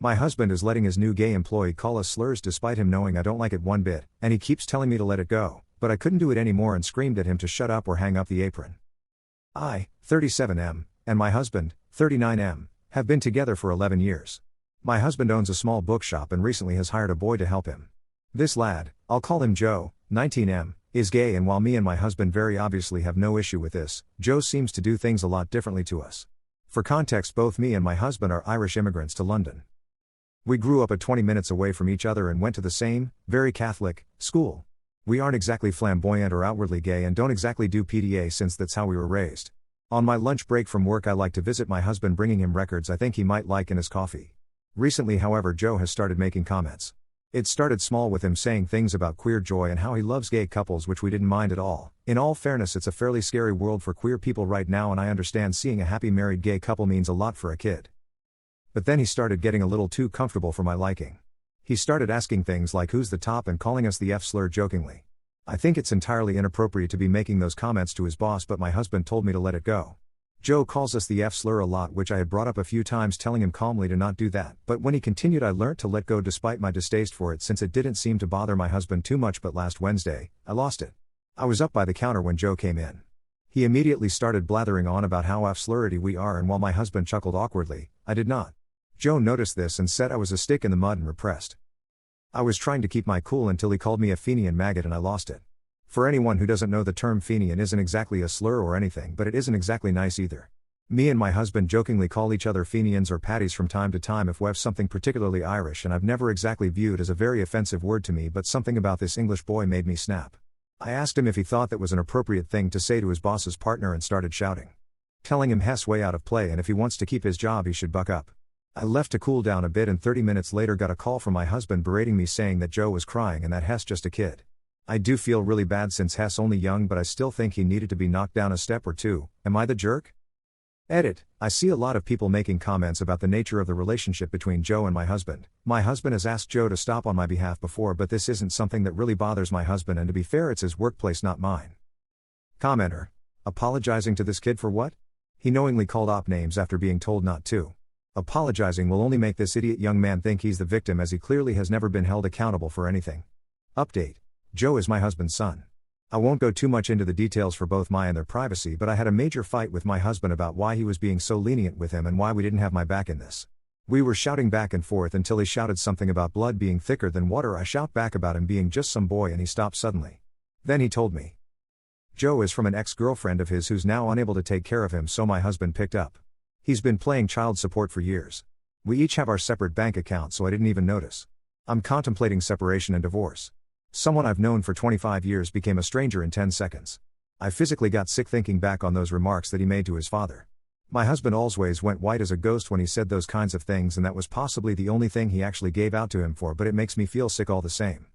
My husband is letting his new gay employee call us slurs despite him knowing I don't like it one bit, and he keeps telling me to let it go, but I couldn't do it anymore and screamed at him to shut up or hang up the apron. I, 37M, and my husband, 39M, have been together for 11 years. My husband owns a small bookshop and recently has hired a boy to help him. This lad, I'll call him Joe, 19M, is gay, and while me and my husband very obviously have no issue with this, Joe seems to do things a lot differently to us. For context, both me and my husband are Irish immigrants to London. We grew up at 20 minutes away from each other and went to the same, very Catholic, school. We aren't exactly flamboyant or outwardly gay and don't exactly do PDA since that's how we were raised. On my lunch break from work I like to visit my husband, bringing him records I think he might like in his coffee. Recently, however, Joe has started making comments. It started small with him saying things about queer joy and how he loves gay couples, which we didn't mind at all. In all fairness, it's a fairly scary world for queer people right now, and I understand seeing a happy married gay couple means a lot for a kid. But then he started getting a little too comfortable for my liking. He started asking things like who's the top and calling us the F slur jokingly. I think it's entirely inappropriate to be making those comments to his boss, but my husband told me to let it go. Joe calls us the F slur a lot, which I had brought up a few times, telling him calmly to not do that, but when he continued I learnt to let go despite my distaste for it since it didn't seem to bother my husband too much. But last Wednesday, I lost it. I was up by the counter when Joe came in. He immediately started blathering on about how F slurity we are, and while my husband chuckled awkwardly, I did not. Joe noticed this and said I was a stick in the mud and repressed. I was trying to keep my cool until he called me a fenian maggot and I lost it. For anyone who doesn't know, the term fenian isn't exactly a slur or anything, but it isn't exactly nice either. Me and my husband jokingly call each other fenians or patties from time to time if we've something particularly Irish, and I've never exactly viewed as a very offensive word to me, but something about this English boy made me snap. I asked him if he thought that was an appropriate thing to say to his boss's partner and started shouting. Telling him Hess way out of play, and if he wants to keep his job he should buck up. I left to cool down a bit, and 30 minutes later got a call from my husband berating me, saying that Joe was crying and that Hess just a kid. I do feel really bad since Hess only young, but I still think he needed to be knocked down a step or two. Am I the jerk? Edit. I see a lot of people making comments about the nature of the relationship between Joe and my husband. My husband has asked Joe to stop on my behalf before, but this isn't something that really bothers my husband, and to be fair, it's his workplace, not mine. Commenter. Apologizing to this kid for what? He knowingly called op names after being told not to. Apologizing will only make this idiot young man think he's the victim, as he clearly has never been held accountable for anything. Update. Joe is my husband's son. I won't go too much into the details for both my and their privacy, but I had a major fight with my husband about why he was being so lenient with him and why we didn't have my back in this. We were shouting back and forth until he shouted something about blood being thicker than water. I shout back about him being just some boy, and he stopped suddenly. Then he told me Joe is from an ex-girlfriend of his who's now unable to take care of him, so my husband picked up. He's been paying child support for years. We each have our separate bank accounts, so I didn't even notice. I'm contemplating separation and divorce. Someone I've known for 25 years became a stranger in 10 seconds. I physically got sick thinking back on those remarks that he made to his father. My husband always went white as a ghost when he said those kinds of things, and that was possibly the only thing he actually gave out to him for, but it makes me feel sick all the same.